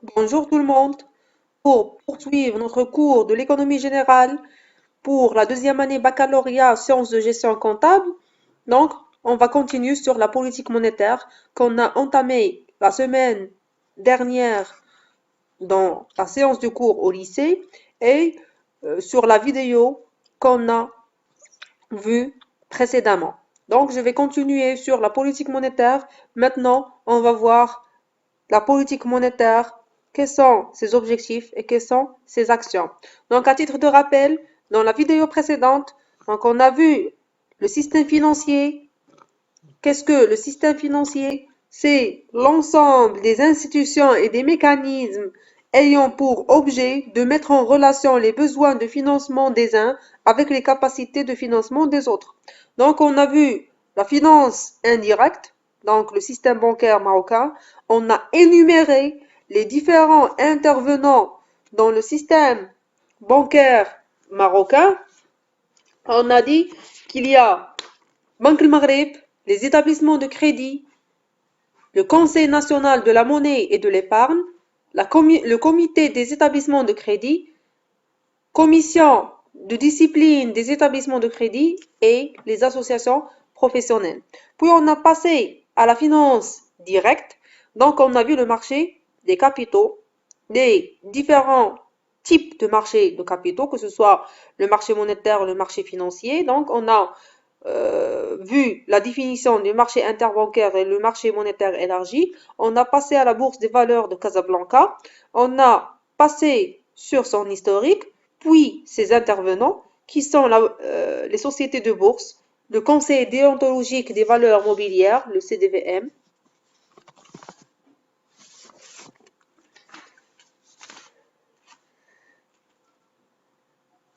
Bonjour tout le monde. Pour poursuivre notre cours de l'économie générale pour la deuxième année baccalauréat sciences de gestion comptable, donc on va continuer sur la politique monétaire qu'on a entamée la semaine dernière dans la séance de cours au lycée et sur la vidéo qu'on a vue précédemment. Donc je vais continuer sur la politique monétaire. Maintenant, on va voir la politique monétaire, quels sont ses objectifs et quelles sont ses actions. Donc, à titre de rappel, dans la vidéo précédente, donc on a vu le système financier. Qu'est-ce que le système financier? C'est l'ensemble des institutions et des mécanismes ayant pour objet de mettre en relation les besoins de financement des uns avec les capacités de financement des autres. Donc, on a vu la finance indirecte, donc le système bancaire marocain. On a énuméré les différents intervenants dans le système bancaire marocain. On a dit qu'il y a Banque el Maghreb, les établissements de crédit, le Conseil national de la monnaie et de l'épargne, le comité des établissements de crédit, commission de discipline des établissements de crédit et les associations professionnelles. Puis on a passé à la finance directe. Donc on a vu le marché des capitaux, des différents types de marchés de capitaux, que ce soit le marché monétaire ou le marché financier. Donc on a vu la définition du marché interbancaire et le marché monétaire élargi. On a passé à la bourse des valeurs de Casablanca. On a passé sur son historique, puis ses intervenants, qui sont les sociétés de bourse, le Conseil déontologique des valeurs mobilières, le CDVM,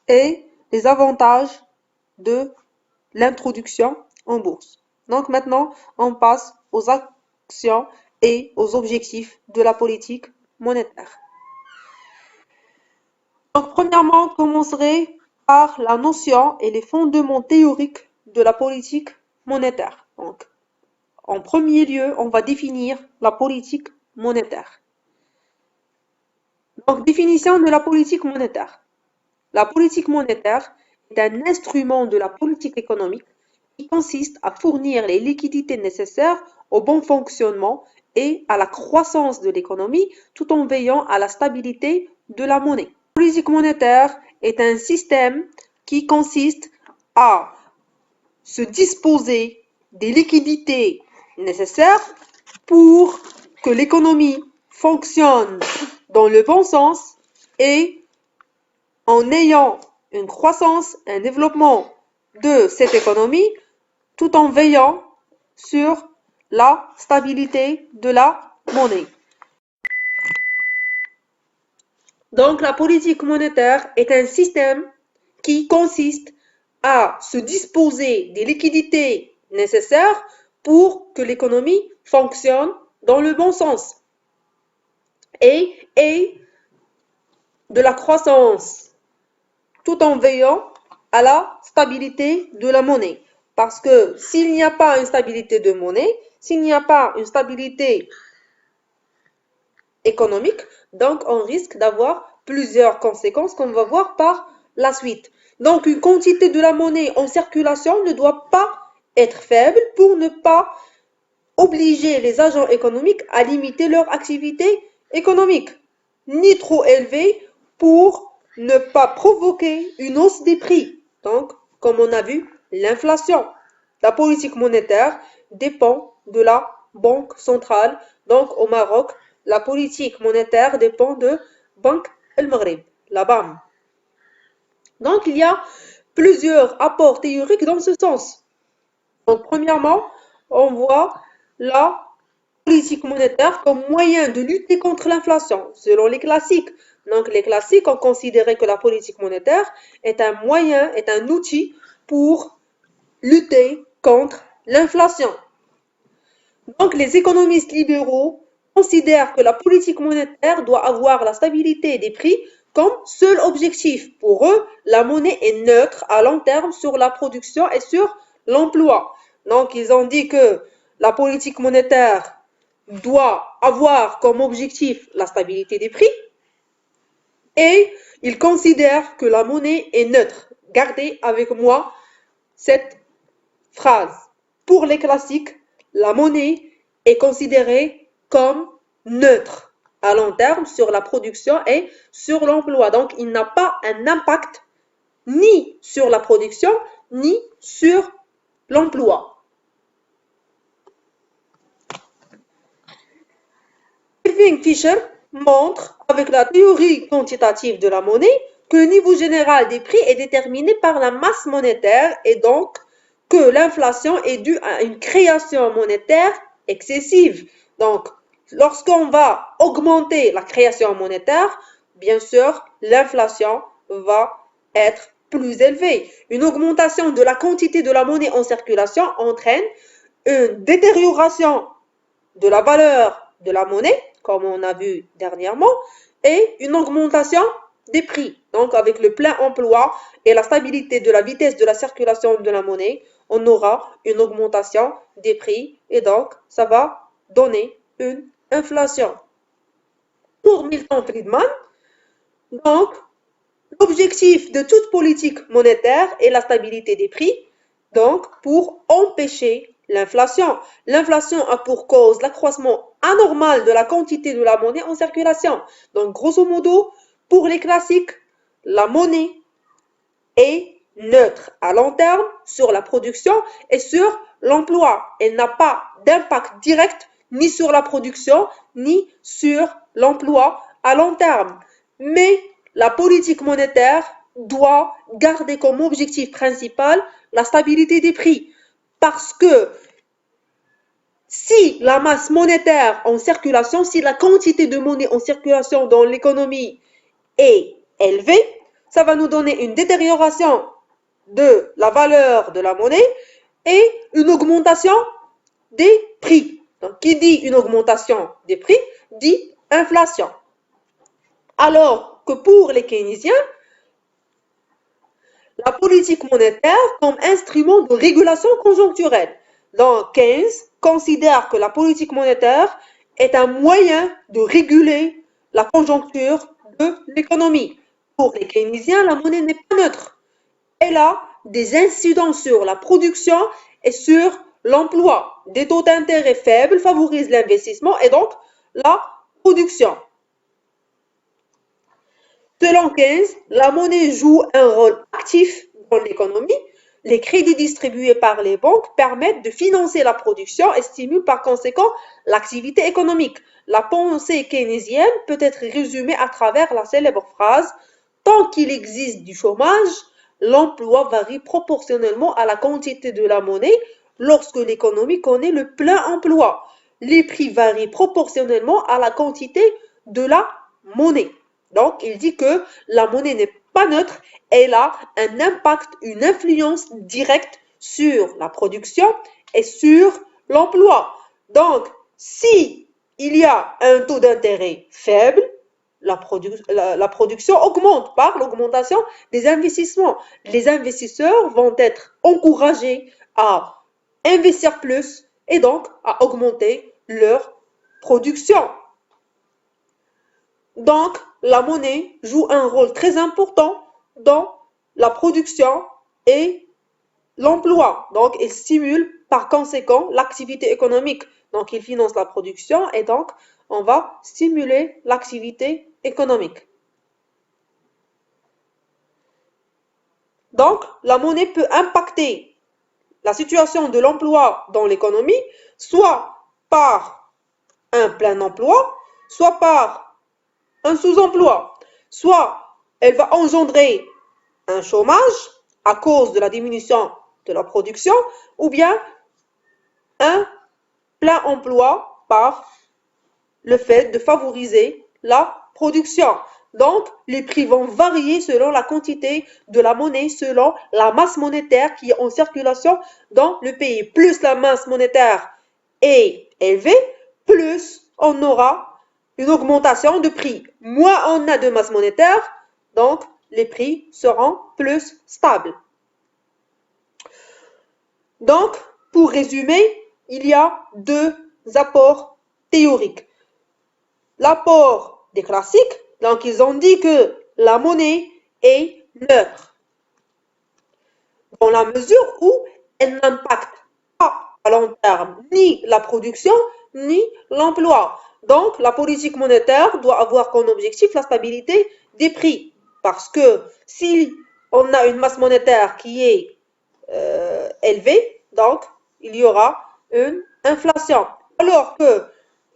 et les avantages de l'introduction en bourse. Donc maintenant, on passe aux actions et aux objectifs de la politique monétaire. Donc premièrement, on commencerait par la notion et les fondements théoriques de la politique monétaire. Donc, en premier lieu, on va définir la politique monétaire. Donc, définition de la politique monétaire. La politique monétaire est un instrument de la politique économique qui consiste à fournir les liquidités nécessaires au bon fonctionnement et à la croissance de l'économie tout en veillant à la stabilité de la monnaie. La politique monétaire est un système qui consiste à se disposer des liquidités nécessaires pour que l'économie fonctionne dans le bon sens et en ayant une croissance, un développement de cette économie, tout en veillant sur la stabilité de la monnaie. Donc la politique monétaire est un système qui consiste à se disposer des liquidités nécessaires pour que l'économie fonctionne dans le bon sens et de la croissance tout en veillant à la stabilité de la monnaie. Parce que s'il n'y a pas une stabilité de monnaie, s'il n'y a pas une stabilité économique, donc on risque d'avoir plusieurs conséquences qu'on va voir par la suite. Donc une quantité de la monnaie en circulation ne doit pas être faible pour ne pas obliger les agents économiques à limiter leur activité économique, ni trop élevée pour ne pas provoquer une hausse des prix. Donc, comme on a vu, l'inflation. La politique monétaire dépend de la Banque centrale. Donc, au Maroc, la politique monétaire dépend de Banque El Maghreb, la BAM. Donc, il y a plusieurs apports théoriques dans ce sens. Donc, premièrement, on voit la politique monétaire comme moyen de lutter contre l'inflation, selon les classiques. Donc, les classiques ont considéré que la politique monétaire est un moyen, est un outil pour lutter contre l'inflation. Donc, les économistes libéraux considèrent que la politique monétaire doit avoir la stabilité des prix comme seul objectif. Pour eux, la monnaie est neutre à long terme sur la production et sur l'emploi. Donc, ils ont dit que la politique monétaire doit avoir comme objectif la stabilité des prix et il considère que la monnaie est neutre. Gardez avec moi cette phrase. Pour les classiques, la monnaie est considérée comme neutre à long terme sur la production et sur l'emploi. Donc, il n'a pas un impact ni sur la production ni sur l'emploi. Irving Fisher montre avec la théorie quantitative de la monnaie que le niveau général des prix est déterminé par la masse monétaire et donc que l'inflation est due à une création monétaire excessive. Donc, lorsqu'on va augmenter la création monétaire, bien sûr, l'inflation va être plus élevée. Une augmentation de la quantité de la monnaie en circulation entraîne une détérioration de la valeur de la monnaie, comme on a vu dernièrement, et une augmentation des prix. Donc, avec le plein emploi et la stabilité de la vitesse de la circulation de la monnaie, on aura une augmentation des prix et donc, ça va donner une inflation. Pour Milton Friedman, donc, l'objectif de toute politique monétaire est la stabilité des prix, donc pour empêcher l'inflation. L'inflation a pour cause l'accroissement anormal de la quantité de la monnaie en circulation. Donc, grosso modo, pour les classiques, la monnaie est neutre à long terme sur la production et sur l'emploi. Elle n'a pas d'impact direct ni sur la production ni sur l'emploi à long terme. Mais la politique monétaire doit garder comme objectif principal la stabilité des prix. Parce que si la masse monétaire en circulation, si la quantité de monnaie en circulation dans l'économie est élevée, ça va nous donner une détérioration de la valeur de la monnaie et une augmentation des prix. Donc, qui dit une augmentation des prix, dit inflation. Alors que pour les keynésiens, la politique monétaire comme instrument de régulation conjoncturelle. Donc, Keynes considère que la politique monétaire est un moyen de réguler la conjoncture de l'économie. Pour les keynésiens, la monnaie n'est pas neutre. Elle a des incidences sur la production et sur l'emploi. Des taux d'intérêt faibles favorisent l'investissement et donc la production. Selon Keynes, la monnaie joue un rôle actif dans l'économie. Les crédits distribués par les banques permettent de financer la production et stimulent par conséquent l'activité économique. La pensée keynésienne peut être résumée à travers la célèbre phrase « Tant qu'il existe du chômage, l'emploi varie proportionnellement à la quantité de la monnaie lorsque l'économie connaît le plein emploi. Les prix varient proportionnellement à la quantité de la monnaie. » Donc, il dit que la monnaie n'est pas neutre, elle a un impact, une influence directe sur la production et sur l'emploi. Donc, si il y a un taux d'intérêt faible, la production augmente par l'augmentation des investissements. Les investisseurs vont être encouragés à investir plus et donc à augmenter leur production. Donc, la monnaie joue un rôle très important dans la production et l'emploi. Donc, elle stimule par conséquent l'activité économique. Donc, il finance la production et donc, on va stimuler l'activité économique. Donc, la monnaie peut impacter la situation de l'emploi dans l'économie, soit par un plein emploi, soit par un sous-emploi. Soit elle va engendrer un chômage à cause de la diminution de la production, ou bien un plein emploi par le fait de favoriser la production. Donc, les prix vont varier selon la quantité de la monnaie, selon la masse monétaire qui est en circulation dans le pays. Plus la masse monétaire est élevée, plus on aura une augmentation de prix. Moins on a de masse monétaire, donc les prix seront plus stables. Donc, pour résumer, il y a deux apports théorique. L'apport des classiques, donc ils ont dit que la monnaie est neutre, dans la mesure où elle n'impacte pas à long terme ni la production ni l'emploi. Donc la politique monétaire doit avoir comme objectif la stabilité des prix. Parce que si on a une masse monétaire qui est élevée, donc il y aura une inflation. Alors que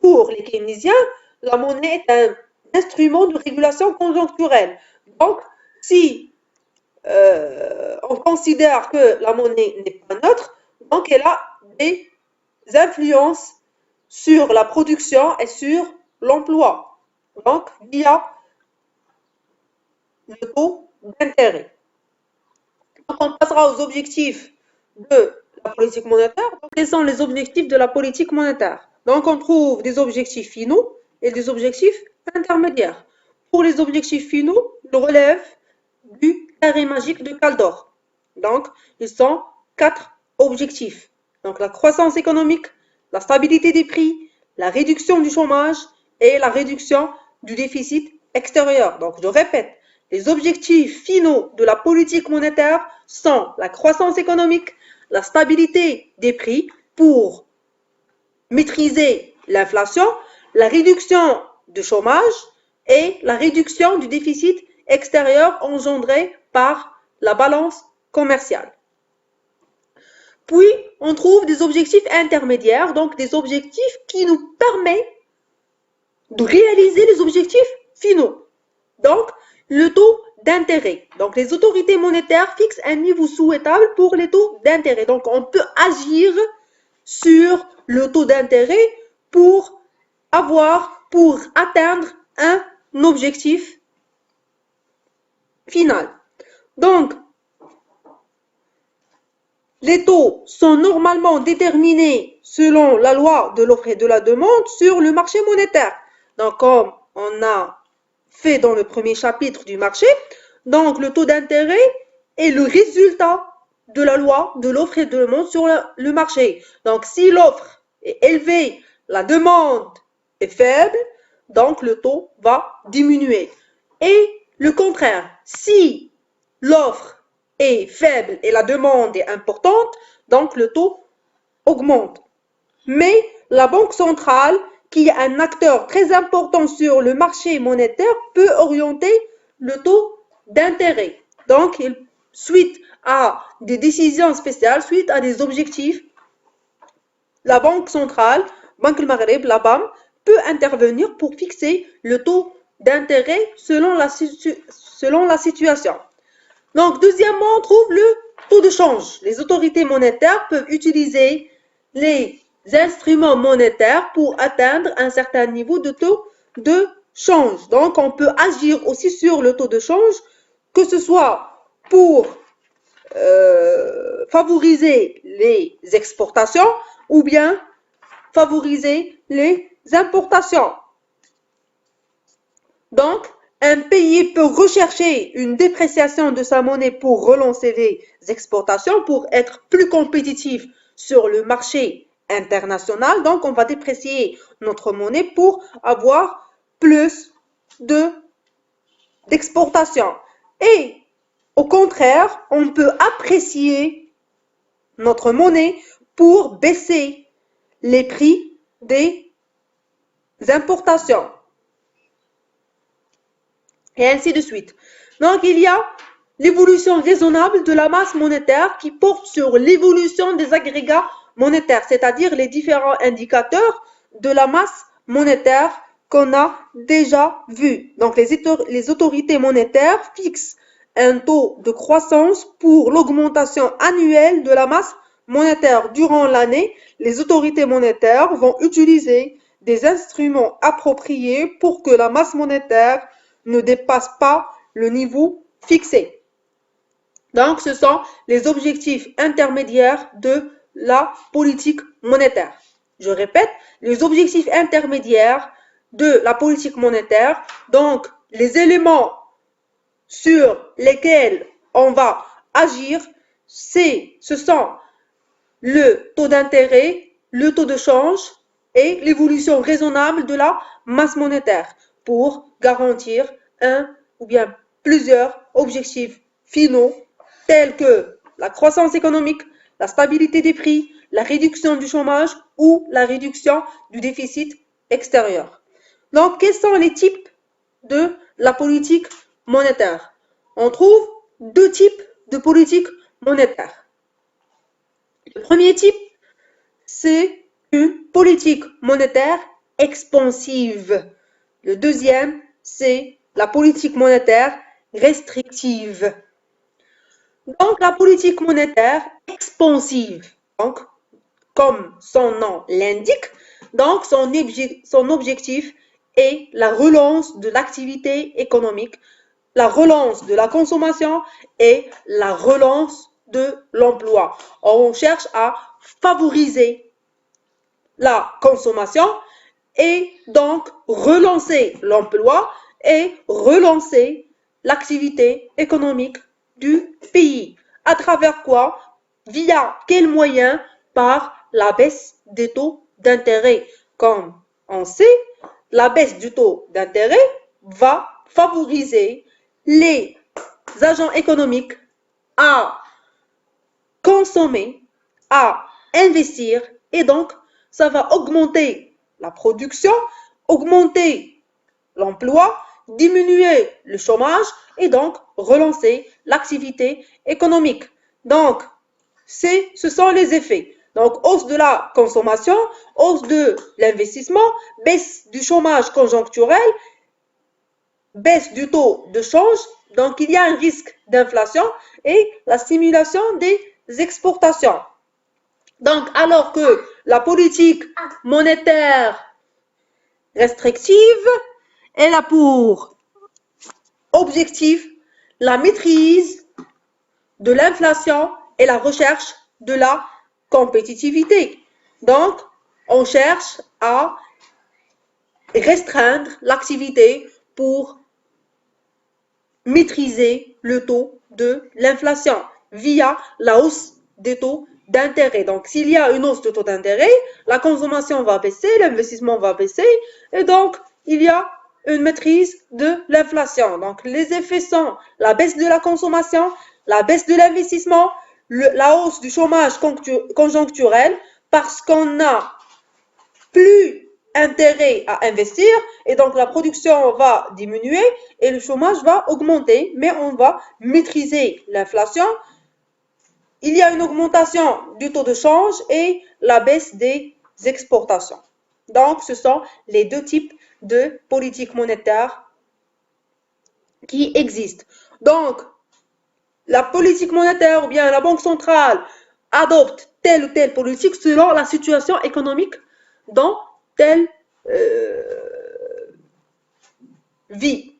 pour les keynésiens, la monnaie est un instrument de régulation conjoncturelle. Donc, si on considère que la monnaie n'est pas neutre, donc elle a des influences sur la production et sur l'emploi, donc via le taux d'intérêt. Donc on passera aux objectifs de la politique monétaire. Donc, quels sont les objectifs de la politique monétaire? Donc on trouve des objectifs finaux et des objectifs intermédiaires. Pour les objectifs finaux, ils relèvent du carré magique de Caldor. Donc, ils sont 4 objectifs. Donc, la croissance économique, la stabilité des prix, la réduction du chômage et la réduction du déficit extérieur. Donc, je répète, les objectifs finaux de la politique monétaire sont la croissance économique, la stabilité des prix pour maîtriser l'inflation, la réduction du chômage et la réduction du déficit extérieur engendré par la balance commerciale. Puis, on trouve des objectifs intermédiaires, donc des objectifs qui nous permettent de réaliser les objectifs finaux. Donc, le taux d'intérêt. Donc, les autorités monétaires fixent un niveau souhaitable pour les taux d'intérêt. Donc, on peut agir sur le taux d'intérêt pour atteindre un objectif final. Donc, les taux sont normalement déterminés selon la loi de l'offre et de la demande sur le marché monétaire. Donc, comme on a fait dans le premier chapitre du marché, donc le taux d'intérêt est le résultat de la loi de l'offre et de la demande sur le marché. Donc, si l'offre est élevée, la demande est faible, donc le taux va diminuer. Et le contraire, si l'offre est faible et la demande est importante, donc le taux augmente. Mais la Banque centrale, qui est un acteur très important sur le marché monétaire, peut orienter le taux d'intérêt. Donc, suite à des décisions spéciales, suite à des objectifs, la Banque centrale, Banque du Maghreb, la BAM, peut intervenir pour fixer le taux d'intérêt selon la situation. Donc, deuxièmement, on trouve le taux de change. Les autorités monétaires peuvent utiliser les instruments monétaires pour atteindre un certain niveau de taux de change. Donc, on peut agir aussi sur le taux de change, que ce soit pour favoriser les exportations ou bien favoriser les importations. Donc, un pays peut rechercher une dépréciation de sa monnaie pour relancer les exportations, pour être plus compétitif sur le marché international. Donc, on va déprécier notre monnaie pour avoir plus d'exportation. Et au contraire, on peut apprécier notre monnaie pour baisser les prix des importations. Et ainsi de suite. Donc, il y a l'évolution raisonnable de la masse monétaire qui porte sur l'évolution des agrégats monétaires, c'est-à-dire les différents indicateurs de la masse monétaire qu'on a déjà vus. Donc, les autorités monétaires fixent un taux de croissance pour l'augmentation annuelle de la masse monétaire. Durant l'année, les autorités monétaires vont utiliser des instruments appropriés pour que la masse monétaire ne dépasse pas le niveau fixé. Donc, ce sont les objectifs intermédiaires de la politique monétaire. Je répète, les objectifs intermédiaires de la politique monétaire, donc les éléments sur lesquels on va agir, ce sont le taux d'intérêt, le taux de change et l'évolution raisonnable de la masse monétaire pour garantir un ou bien plusieurs objectifs finaux tels que la croissance économique, la stabilité des prix, la réduction du chômage ou la réduction du déficit extérieur. Donc, quels sont les types de la politique monétaire? On trouve deux types de politique monétaire. Le premier type, c'est une politique monétaire expansive. Le deuxième, c'est la politique monétaire restrictive. Donc, la politique monétaire expansive, donc, comme son nom l'indique, donc son objectif est la relance de l'activité économique, la relance de la consommation et la relance de l'emploi. On cherche à favoriser la consommation et donc relancer l'emploi et relancer l'activité économique du pays. À travers quoi? Via quels moyens? Par la baisse des taux d'intérêt. Comme on sait, la baisse du taux d'intérêt va favoriser les agents économiques à consommer, à investir et donc ça va augmenter la production, augmenter l'emploi, diminuer le chômage et donc relancer l'activité économique. Donc, ce sont les effets. Donc, hausse de la consommation, hausse de l'investissement, baisse du chômage conjoncturel, baisse du taux de change. Donc, il y a un risque d'inflation et la stimulation des exportations. Donc, alors que la politique monétaire restrictive, elle a pour objectif la maîtrise de l'inflation et la recherche de la compétitivité. Donc, on cherche à restreindre l'activité pour maîtriser le taux de l'inflation via la hausse des taux d'intérêt. Donc, s'il y a une hausse de taux d'intérêt, la consommation va baisser, l'investissement va baisser, et donc, il y a une maîtrise de l'inflation. Donc, les effets sont la baisse de la consommation, la baisse de l'investissement, la hausse du chômage conjoncturel, parce qu'on n'a plus intérêt à investir, et donc la production va diminuer et le chômage va augmenter, mais on va maîtriser l'inflation. Il y a une augmentation du taux de change et la baisse des exportations. Donc, ce sont les deux types de politique monétaire qui existent. Donc, la politique monétaire ou bien la Banque centrale adopte telle ou telle politique selon la situation économique dans telle vie.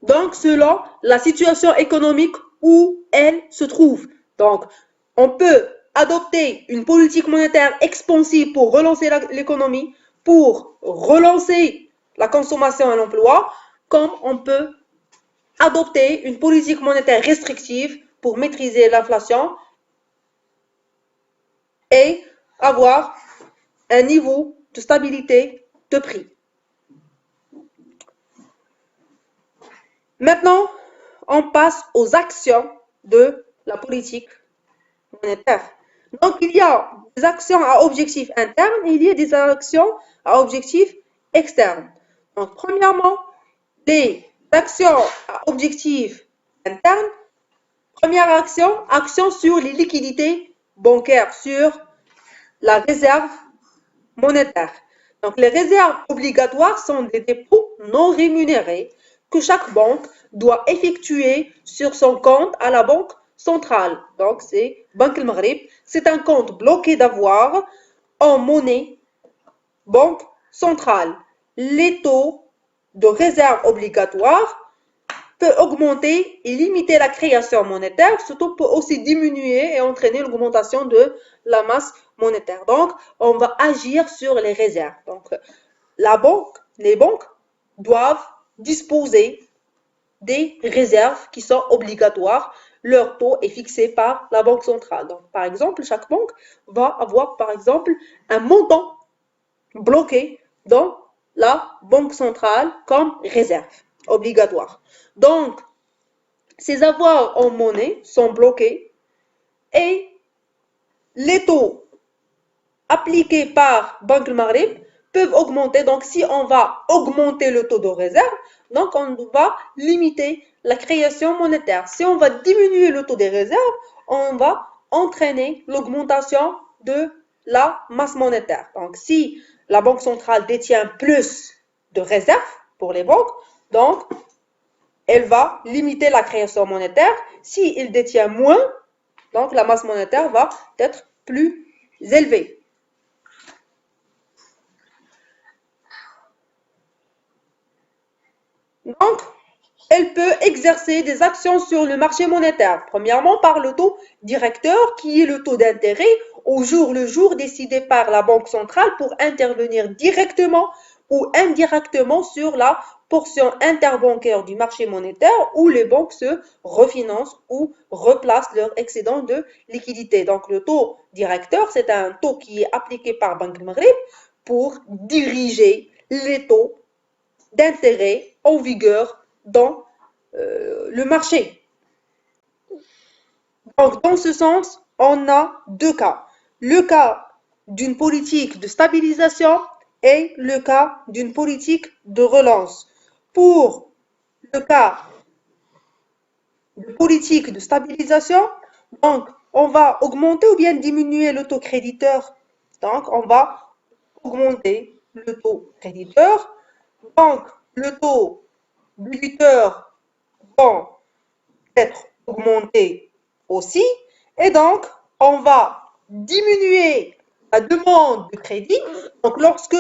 Donc, selon la situation économique où elle se trouve. Donc, on peut adopter une politique monétaire expansive pour relancer l'économie, pour relancer la consommation et l'emploi, comme on peut adopter une politique monétaire restrictive pour maîtriser l'inflation et avoir un niveau de stabilité de prix. Maintenant, on passe aux actions de la politique monétaire. Donc, il y a des actions à objectif interne et il y a des actions à objectif externe. Donc, premièrement, les actions à objectif interne. Première action, action sur les liquidités bancaires, sur la réserve monétaire. Donc, les réserves obligatoires sont des dépôts non rémunérés que chaque banque doit effectuer sur son compte à la banque centrale. Donc, c'est Banque El Maghreb. C'est un compte bloqué d'avoir en monnaie banque centrale. Les taux de réserve obligatoire peut augmenter et limiter la création monétaire, ce taux peut aussi diminuer et entraîner l'augmentation de la masse monétaire. Donc, on va agir sur les réserves. Donc, les banques doivent disposer des réserves qui sont obligatoires leur taux est fixé par la banque centrale. Donc, par exemple, chaque banque va avoir, par exemple, un montant bloqué dans la banque centrale comme réserve obligatoire. Donc, ces avoirs en monnaie sont bloqués et les taux appliqués par Banque du Maghreb peuvent augmenter. Donc, si on va augmenter le taux de réserve, donc on va limiter la création monétaire. Si on va diminuer le taux des réserves, on va entraîner l'augmentation de la masse monétaire. Donc, si la Banque centrale détient plus de réserves pour les banques, donc elle va limiter la création monétaire. Si il détient moins, donc la masse monétaire va être plus élevée. Donc, elle peut exercer des actions sur le marché monétaire. Premièrement, par le taux directeur, qui est le taux d'intérêt au jour le jour décidé par la Banque centrale pour intervenir directement ou indirectement sur la portion interbancaire du marché monétaire où les banques se refinancent ou replacent leur excédent de liquidité. Donc, le taux directeur, c'est un taux qui est appliqué par Banque du Maghreb pour diriger les taux d'intérêt en vigueur dans le marché. Donc, dans ce sens, on a deux cas. Le cas d'une politique de stabilisation et le cas d'une politique de relance. Pour le cas de politique de stabilisation, donc, on va augmenter ou bien diminuer le taux créditeur. Donc, on va augmenter le taux créditeur. Donc, le taux débiteur vont être augmentés aussi. Et donc, on va diminuer la demande de crédit. Donc, lorsque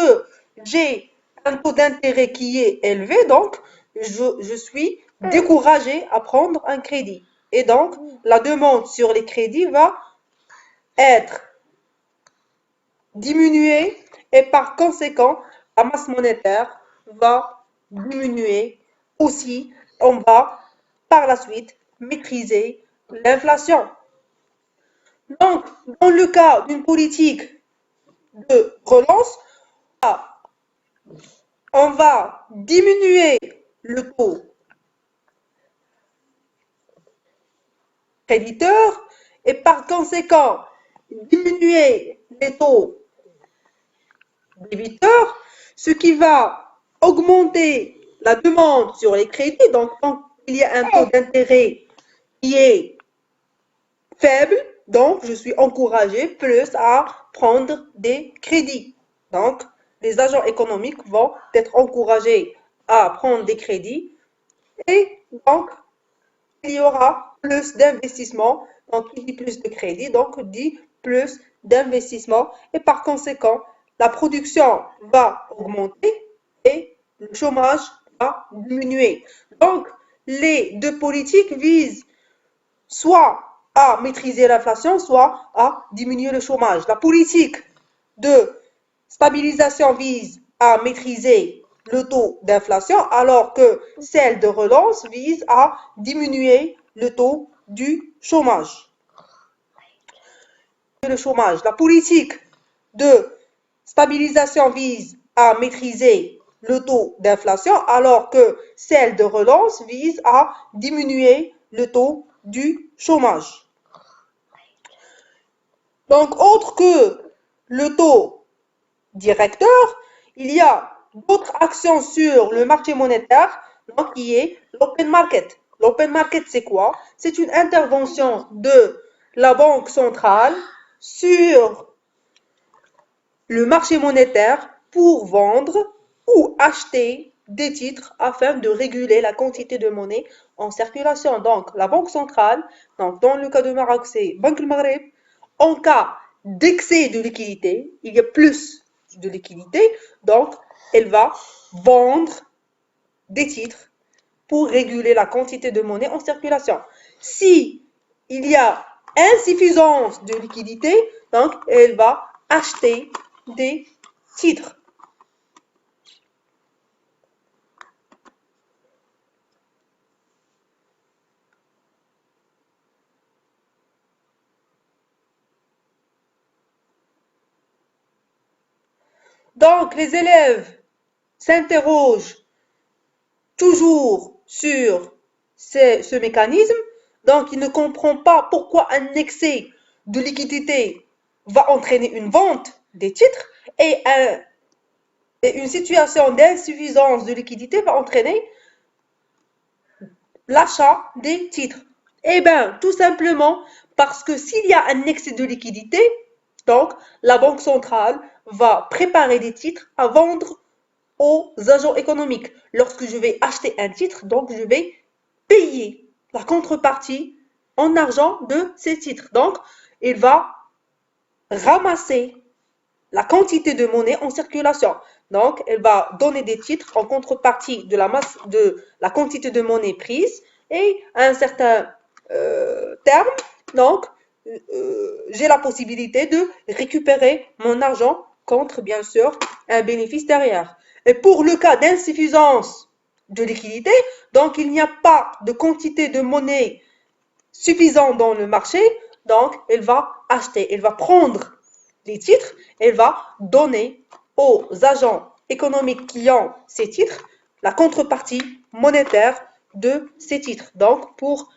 j'ai un taux d'intérêt qui est élevé, donc, je suis découragé à prendre un crédit. Et donc, la demande sur les crédits va être diminuée et par conséquent, la masse monétaire va diminuer aussi. On va par la suite maîtriser l'inflation. Donc, dans le cas d'une politique de relance, on va diminuer le taux créditeur et par conséquent diminuer les taux débiteurs, ce qui va augmenter la demande sur les crédits. Donc, quand il y a un taux d'intérêt qui est faible, donc je suis encouragé plus à prendre des crédits. Donc, les agents économiques vont être encouragés à prendre des crédits et donc il y aura plus d'investissement. Donc, qui dit plus de crédit, donc dit plus d'investissement et par conséquent, la production va augmenter et le chômage va diminuer. Donc, les deux politiques visent soit à maîtriser l'inflation, soit à diminuer le chômage. La politique de stabilisation vise à maîtriser le taux d'inflation, alors que celle de relance vise à diminuer le taux du chômage. La politique de stabilisation vise à maîtriser le taux d'inflation, alors que celle de relance vise à diminuer le taux du chômage. Donc, autre que le taux directeur, il y a d'autres actions sur le marché monétaire, donc qui est l'open market. L'open market, c'est quoi? C'est une intervention de la Banque centrale sur le marché monétaire pour vendre ou acheter des titres afin de réguler la quantité de monnaie en circulation. Donc, la Banque centrale, donc dans le cas de Maroc, c'est Banque Maghreb, en cas d'excès de liquidité, il y a plus de liquidité, donc elle va vendre des titres pour réguler la quantité de monnaie en circulation. Si il y a insuffisance de liquidité, donc elle va acheter des titres. Donc, les élèves s'interrogent toujours sur ce mécanisme, donc il ne comprend pas pourquoi un excès de liquidité va entraîner une vente des titres et, une situation d'insuffisance de liquidité va entraîner l'achat des titres. Eh bien, tout simplement parce que s'il y a un excès de liquidité, donc la Banque centrale va préparer des titres à vendre aux agents économiques. Lorsque je vais acheter un titre, donc je vais payer la contrepartie en argent de ces titres. Donc, il va ramasser la quantité de monnaie en circulation. Donc, elle va donner des titres en contrepartie de la masse de la quantité de monnaie prise et à un certain terme, donc, j'ai la possibilité de récupérer mon argent contre, bien sûr, un bénéfice derrière. Et pour le cas d'insuffisance de liquidité, donc il n'y a pas de quantité de monnaie suffisante dans le marché, donc elle va acheter, elle va prendre les titres, elle va donner aux agents économiques qui ont ces titres la contrepartie monétaire de ces titres. Donc, pour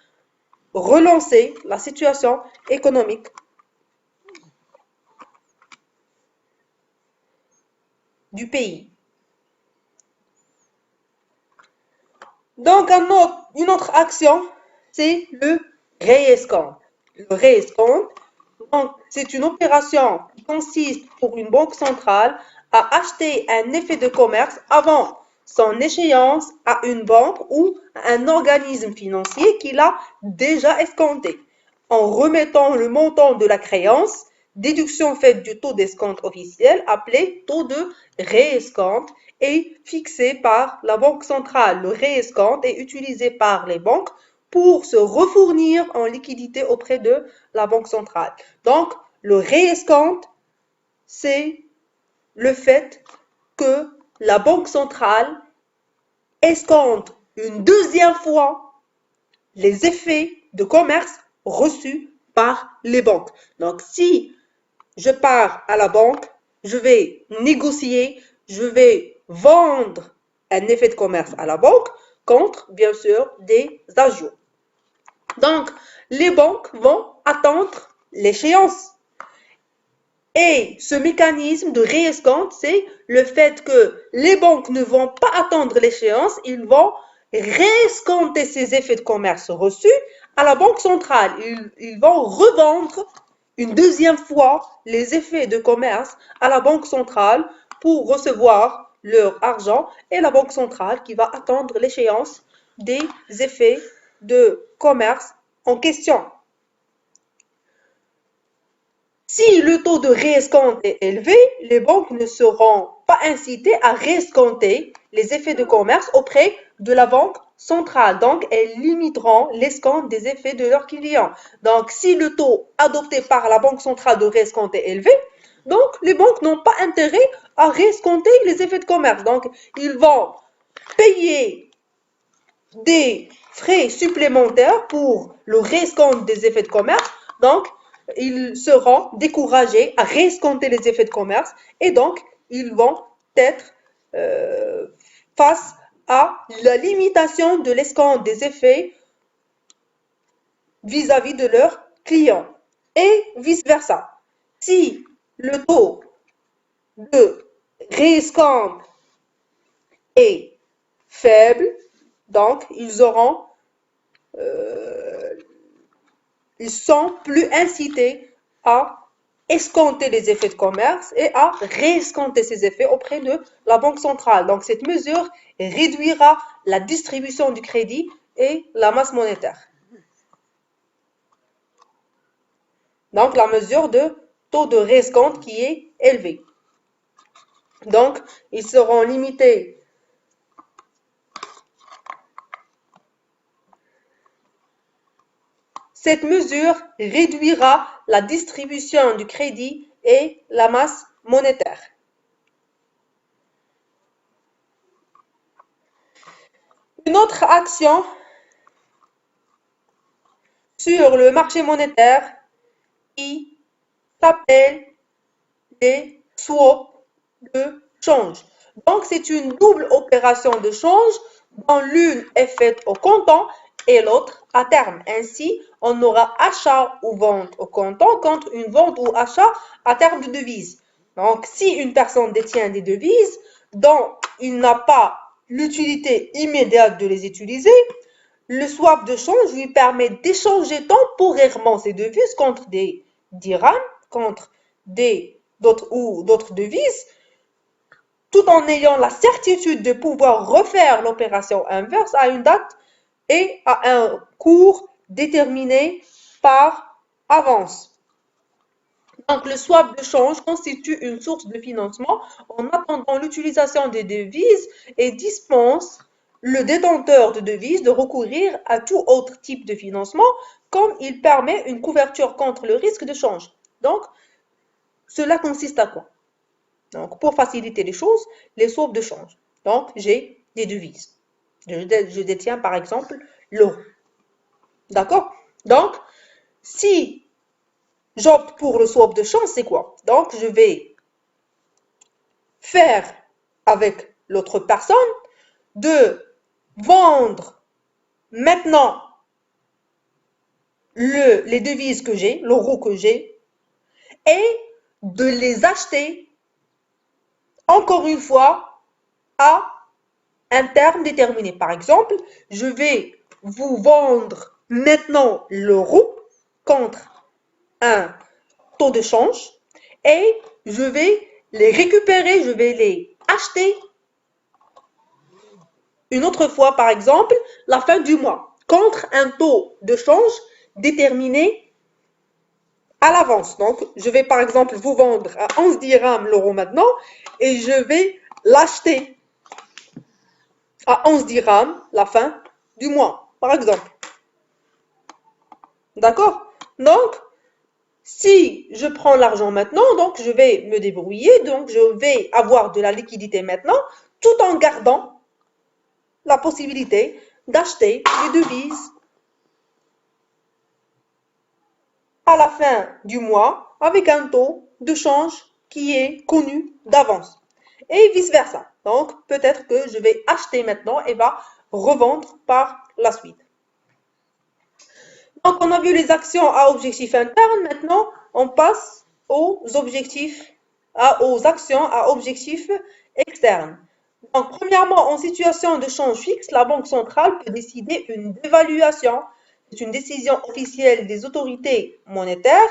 relancer la situation économique du pays. Donc, une autre action, c'est le réescompte. Le réescompte, donc, c'est une opération qui consiste pour une banque centrale à acheter un effet de commerce avant son échéance à une banque ou à un organisme financier qui l'a déjà escompté, en remettant le montant de la créance, déduction faite du taux d'escompte officiel appelé taux de réescompte et fixé par la Banque centrale. Le réescompte est utilisé par les banques pour se refournir en liquidité auprès de la Banque centrale. Donc, le réescompte, c'est le fait que la Banque centrale escompte une deuxième fois les effets de commerce reçus par les banques. Donc, si je pars à la banque, je vais négocier, je vais vendre un effet de commerce à la banque contre, bien sûr, des ajouts. Donc, les banques vont attendre l'échéance. Et ce mécanisme de réescompte, c'est le fait que les banques ne vont pas attendre l'échéance, ils vont réescompter ces effets de commerce reçus à la Banque centrale. Ils vont revendre une deuxième fois les effets de commerce à la Banque centrale pour recevoir leur argent et la Banque centrale qui va attendre l'échéance des effets de commerce en question. Si le taux de réescompte est élevé, les banques ne seront pas incitées à réescompter les effets de commerce auprès de la banque centrale. Donc, elles limiteront l'escompte des effets de leurs clients. Donc, si le taux adopté par la banque centrale de réescompte est élevé, donc les banques n'ont pas intérêt à réescompter les effets de commerce. Donc, ils vont payer des frais supplémentaires pour le réescompte des effets de commerce. Donc, ils seront découragés à réescompter les effets de commerce et donc, ils vont être face à la limitation de l'escompte des effets vis-à-vis de leurs clients et vice-versa. Si le taux de réescompte est faible, donc ils sont plus incités à escompter les effets de commerce et à réescompter ces effets auprès de la Banque centrale. Donc, cette mesure réduira la distribution du crédit et la masse monétaire. Donc, la mesure de taux de réescompte qui est élevé. Donc, ils seront limités Cette mesure réduira la distribution du crédit et la masse monétaire. Une autre action sur le marché monétaire qui s'appelle les swaps de change. Donc, c'est une double opération de change dont l'une est faite au comptant et l'autre à terme. Ainsi, on aura achat ou vente au comptant contre une vente ou achat à terme de devises. Donc, si une personne détient des devises dont il n'a pas l'utilité immédiate de les utiliser, le swap de change lui permet d'échanger temporairement ces devises contre des dirhams, contre d'autres devises, tout en ayant la certitude de pouvoir refaire l'opération inverse à une date et à un cours déterminé par avance. Donc, le swap de change constitue une source de financement en attendant l'utilisation des devises et dispense le détenteur de devises de recourir à tout autre type de financement comme il permet une couverture contre le risque de change. Donc, cela consiste à quoi? Donc, pour faciliter les choses, les swaps de change. Donc, j'ai des devises. Je détiens par exemple l'euro. D'accord? Donc, si j'opte pour le swap de change, c'est quoi? Donc, je vais faire avec l'autre personne de vendre maintenant les devises que j'ai, l'euro que j'ai, et de les acheter encore une fois à un terme déterminé. Par exemple, je vais vous vendre maintenant l'euro contre un taux de change et je vais les récupérer, je vais les acheter une autre fois, par exemple, la fin du mois, contre un taux de change déterminé à l'avance. Donc, je vais par exemple vous vendre à 11 dirhams l'euro maintenant et je vais l'acheter à 11 dirhams la fin du mois, par exemple. D'accord? Donc, si je prends l'argent maintenant, donc je vais me débrouiller, donc je vais avoir de la liquidité maintenant, tout en gardant la possibilité d'acheter des devises à la fin du mois avec un taux de change qui est connu d'avance. Et vice-versa. Donc, peut-être que je vais acheter maintenant et va revendre par la suite. Donc, on a vu les actions à objectif interne. Maintenant, on passe aux actions à objectif externe. Donc, premièrement, en situation de change fixe, la Banque centrale peut décider une dévaluation. C'est une décision officielle des autorités monétaires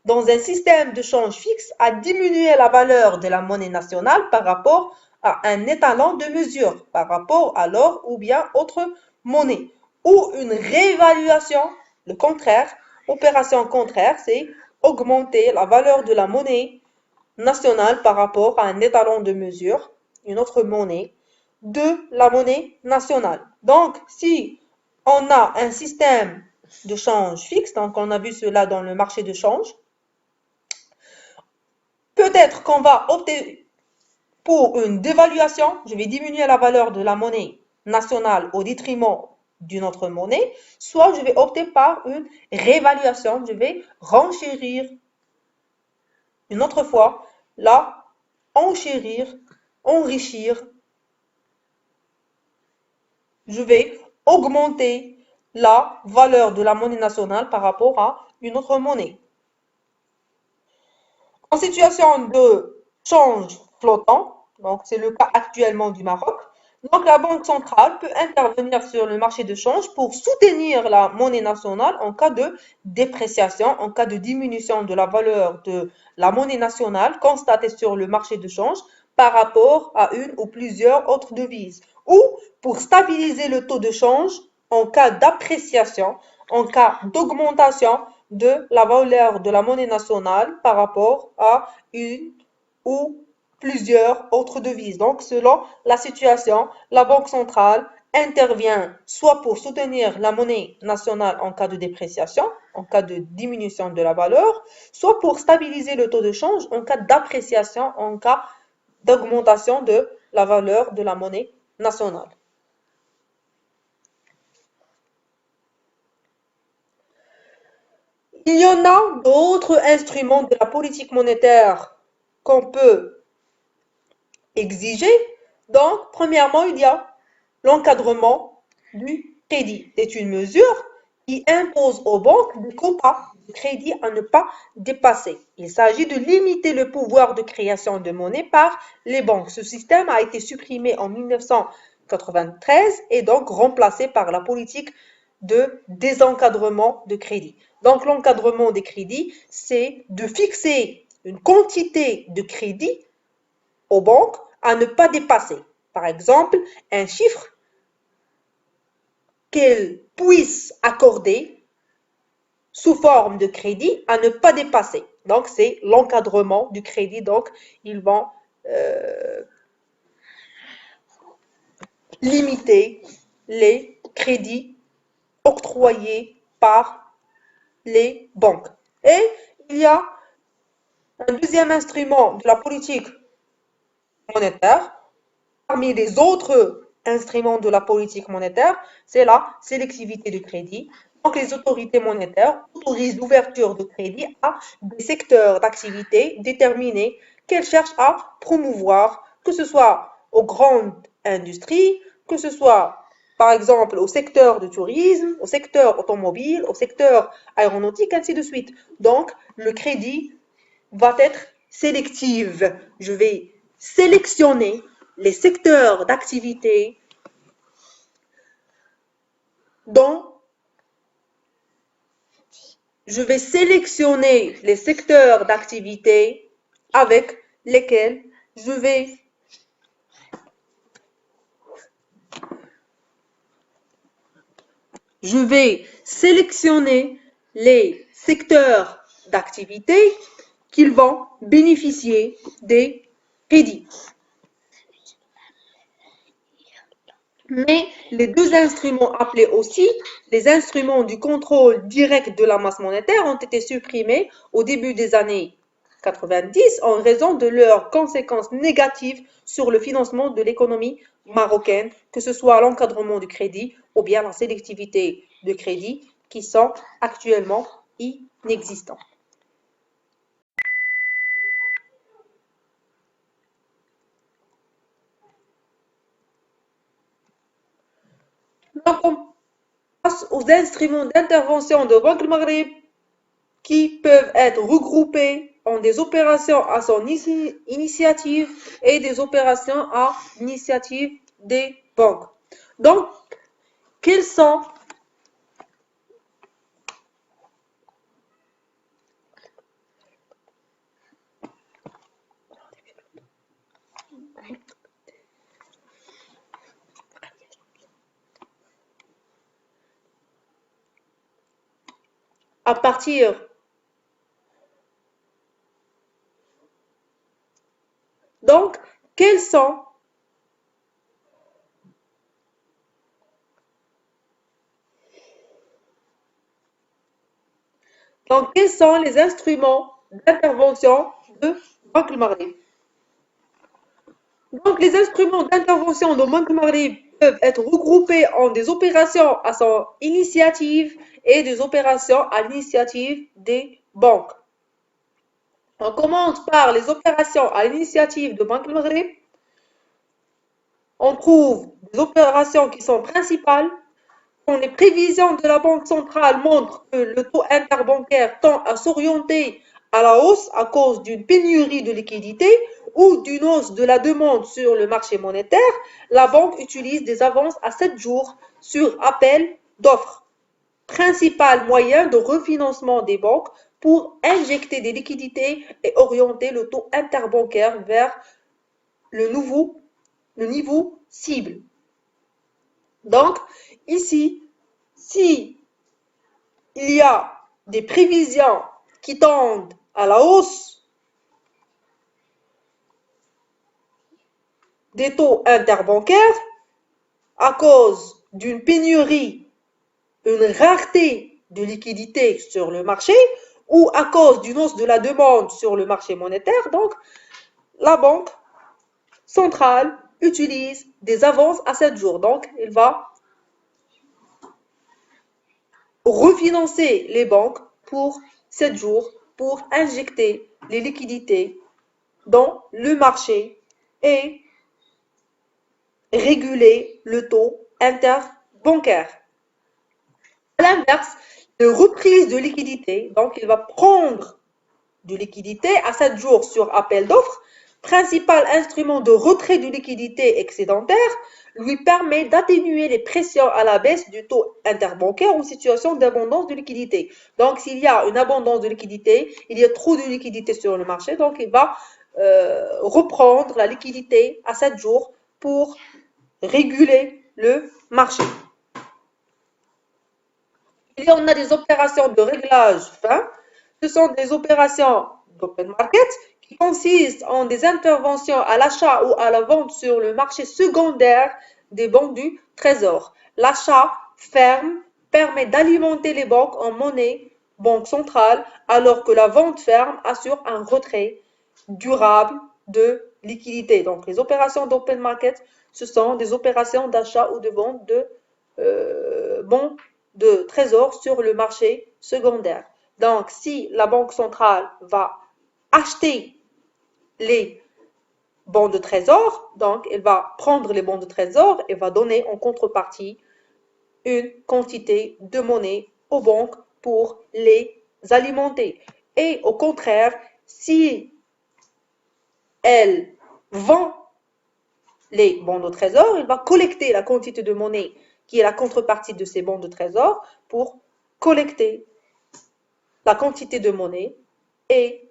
dans un système de change fixe à diminuer la valeur de la monnaie nationale par rapport à un étalon de mesure, par rapport à l'or ou bien autre monnaie, ou une réévaluation, le contraire, opération contraire, c'est augmenter la valeur de la monnaie nationale par rapport à un étalon de mesure, une autre monnaie, de la monnaie nationale. Donc, si on a un système de change fixe, donc on a vu cela dans le marché de change, peut-être qu'on va opter pour une dévaluation, je vais diminuer la valeur de la monnaie nationale au détriment d'une autre monnaie, soit je vais opter par une réévaluation, je vais renchérir une autre fois, là, enchérir, enrichir, je vais augmenter la valeur de la monnaie nationale par rapport à une autre monnaie. En situation de change flottant, donc c'est le cas actuellement du Maroc, donc la Banque centrale peut intervenir sur le marché de change pour soutenir la monnaie nationale en cas de dépréciation, en cas de diminution de la valeur de la monnaie nationale constatée sur le marché de change par rapport à une ou plusieurs autres devises, ou pour stabiliser le taux de change en cas d'appréciation, en cas d'augmentation de la valeur de la monnaie nationale par rapport à une ou plusieurs autres devises. Donc, selon la situation, la Banque centrale intervient soit pour soutenir la monnaie nationale en cas de dépréciation, en cas de diminution de la valeur, soit pour stabiliser le taux de change en cas d'appréciation, en cas d'augmentation de la valeur de la monnaie nationale. Il y en a d'autres instruments de la politique monétaire qu'on peut exigé. Donc, premièrement, il y a l'encadrement du crédit. C'est une mesure qui impose aux banques des quotas de crédit à ne pas dépasser. Il s'agit de limiter le pouvoir de création de monnaie par les banques. Ce système a été supprimé en 1993 et donc remplacé par la politique de désencadrement de crédit. Donc, l'encadrement des crédits, c'est de fixer une quantité de crédit aux banques à ne pas dépasser. Par exemple, un chiffre qu'elles puissent accorder sous forme de crédit à ne pas dépasser. Donc, c'est l'encadrement du crédit. Donc, ils vont limiter les crédits octroyés par les banques. Et il y a un deuxième instrument de la politique monétaire, parmi les autres instruments de la politique monétaire, c'est la sélectivité du crédit. Donc, les autorités monétaires autorisent l'ouverture de crédit à des secteurs d'activité déterminés qu'elles cherchent à promouvoir, que ce soit aux grandes industries, que ce soit par exemple au secteur du tourisme, au secteur automobile, au secteur aéronautique, ainsi de suite. Donc, le crédit va être sélectif. Je vais sélectionner les secteurs d'activité dont je vais sélectionner les secteurs d'activité avec lesquels je vais sélectionner les secteurs d'activité qui vont bénéficier des crédits. Mais les deux instruments appelés aussi les instruments du contrôle direct de la masse monétaire ont été supprimés au début des années 90 en raison de leurs conséquences négatives sur le financement de l'économie marocaine, que ce soit l'encadrement du crédit ou bien la sélectivité de crédit qui sont actuellement inexistants. Donc, on passe aux instruments d'intervention de Banque du Maghreb qui peuvent être regroupés en des opérations à son initiative et des opérations à l'initiative des banques. Donc, quels sont à partir donc quels sont les instruments d'intervention de Banque du Maghreb? Donc, les instruments d'intervention de Banque du Maghreb peuvent être regroupés en des opérations à son initiative et des opérations à l'initiative des banques. On commence par les opérations à l'initiative de Banque du Maghreb. On trouve des opérations qui sont principales, quand les prévisions de la Banque centrale montrent que le taux interbancaire tend à s'orienter à la hausse à cause d'une pénurie de liquidités ou d'une hausse de la demande sur le marché monétaire, la banque utilise des avances à 7 jours sur appel d'offres, principal moyen de refinancement des banques pour injecter des liquidités et orienter le taux interbancaire vers le niveau cible. Donc, ici, si il y a des prévisions qui tendent à la hausse des taux interbancaires à cause d'une pénurie, une rareté de liquidités sur le marché ou à cause d'une hausse de la demande sur le marché monétaire, donc la banque centrale utilise des avances à 7 jours. Donc, elle va refinancer les banques pour 7 jours pour injecter les liquidités dans le marché et réguler le taux interbancaire. À l'inverse, de reprise de liquidité, donc il va prendre de liquidité à 7 jours sur appel d'offres, principal instrument de retrait de liquidité excédentaire, lui permet d'atténuer les pressions à la baisse du taux interbancaire en situation d'abondance de liquidité. Donc, s'il y a une abondance de liquidité, il y a trop de liquidité sur le marché, donc il va reprendre la liquidité à 7 jours pour réguler le marché. Il y en a des opérations de réglage fin. Ce sont des opérations d'open market qui consistent en des interventions à l'achat ou à la vente sur le marché secondaire des bons du trésor. L'achat ferme permet d'alimenter les banques en monnaie, banque centrale, alors que la vente ferme assure un retrait durable de liquidité. Donc, les opérations d'open market, ce sont des opérations d'achat ou de vente de bons de trésor sur le marché secondaire. Donc, si la Banque centrale va acheter les bons de trésor, donc elle va prendre les bons de trésor et va donner en contrepartie une quantité de monnaie aux banques pour les alimenter. Et au contraire, si elle vend les bons de trésor, elle va collecter la quantité de monnaie qui est la contrepartie de ces bons de trésor pour collecter la quantité de monnaie et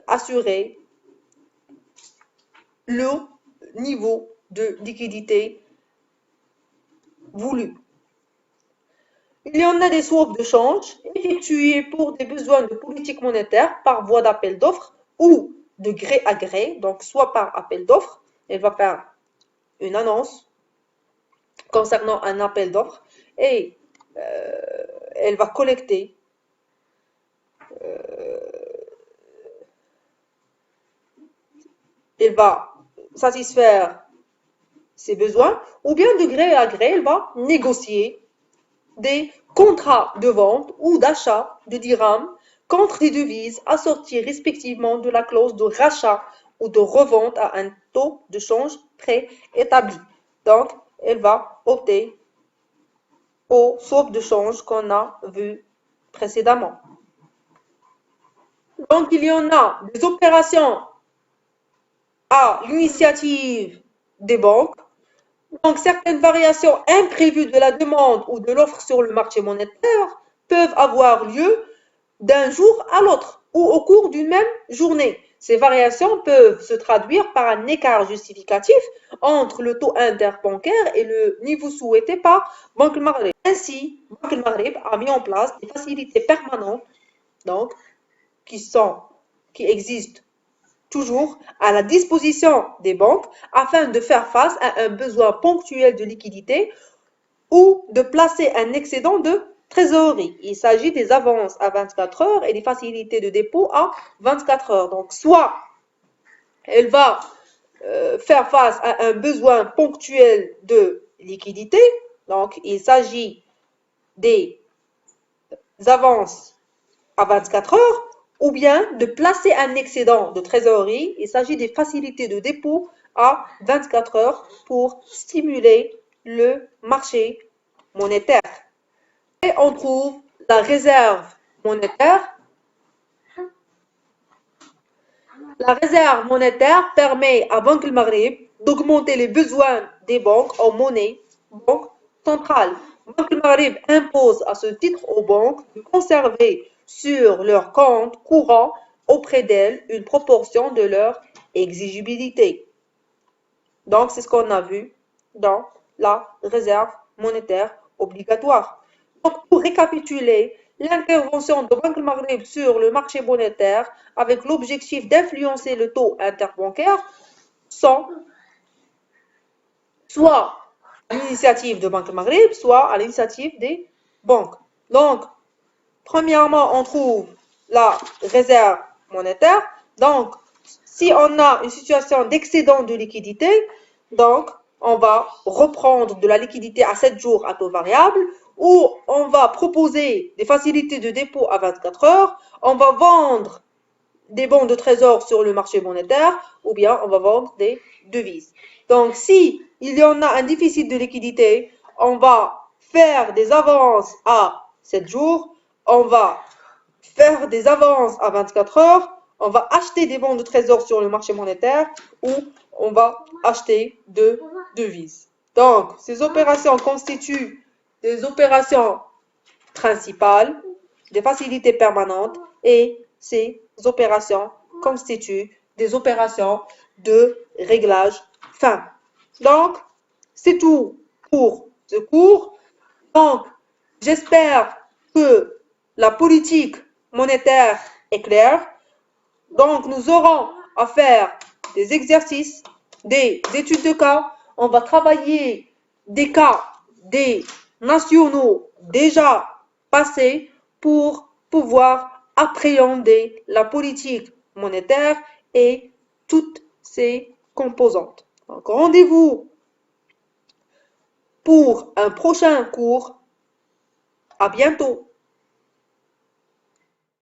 assurer le niveau de liquidité voulu. Il y en a des swaps de change effectués pour des besoins de politique monétaire par voie d'appel d'offres ou de gré à gré, donc soit par appel d'offres, elle va faire une annonce concernant un appel d'offres et elle va collecter elle va satisfaire ses besoins, ou bien de gré à gré, elle va négocier des contrats de vente ou d'achat de dirhams contre des devises assorties respectivement de la clause de rachat ou de revente à un taux de change préétabli. Donc, elle va opter au swap de change qu'on a vu précédemment. Donc, il y en a des opérations à l'initiative des banques. Donc, certaines variations imprévues de la demande ou de l'offre sur le marché monétaire peuvent avoir lieu d'un jour à l'autre ou au cours d'une même journée. Ces variations peuvent se traduire par un écart justificatif entre le taux interbancaire et le niveau souhaité par Banque Maghreb. Ainsi, Banque Maghreb a mis en place des facilités permanentes donc, qui existent toujours à la disposition des banques afin de faire face à un besoin ponctuel de liquidité ou de placer un excédent de trésorerie. Il s'agit des avances à 24 heures et des facilités de dépôt à 24 heures. Donc, soit elle va faire face à un besoin ponctuel de liquidité, donc il s'agit des avances à 24 heures, ou bien de placer un excédent de trésorerie. Il s'agit des facilités de dépôt à 24 heures pour stimuler le marché monétaire. Et on trouve la réserve monétaire. La réserve monétaire permet à Banque el Maghreb d'augmenter les besoins des banques en monnaie, banque centrale. Banque el Maghreb impose à ce titre aux banques de conserver sur leur compte courant auprès d'elles une proportion de leur exigibilité. Donc, c'est ce qu'on a vu dans la réserve monétaire obligatoire. Donc, pour récapituler, l'intervention de Banque Maghreb sur le marché monétaire avec l'objectif d'influencer le taux interbancaire sont soit à l'initiative de Banque Maghreb, soit à l'initiative des banques. Donc, premièrement, on trouve la réserve monétaire. Donc, si on a une situation d'excédent de liquidité, donc on va reprendre de la liquidité à 7 jours à taux variable, ou on va proposer des facilités de dépôt à 24 heures, on va vendre des bons de trésor sur le marché monétaire ou bien on va vendre des devises. Donc, si il y en a un déficit de liquidité, on va faire des avances à 7 jours, on va faire des avances à 24 heures, on va acheter des bons de trésor sur le marché monétaire ou on va acheter de devises. Donc, ces opérations constituent des opérations principales, des facilités permanentes et ces opérations constituent des opérations de réglage fin. Donc, c'est tout pour ce cours. Donc, j'espère que la politique monétaire est claire. Donc, nous aurons à faire des exercices, des études de cas. On va travailler des cas des nationaux déjà passés pour pouvoir appréhender la politique monétaire et toutes ses composantes. Donc, rendez-vous pour un prochain cours. À bientôt.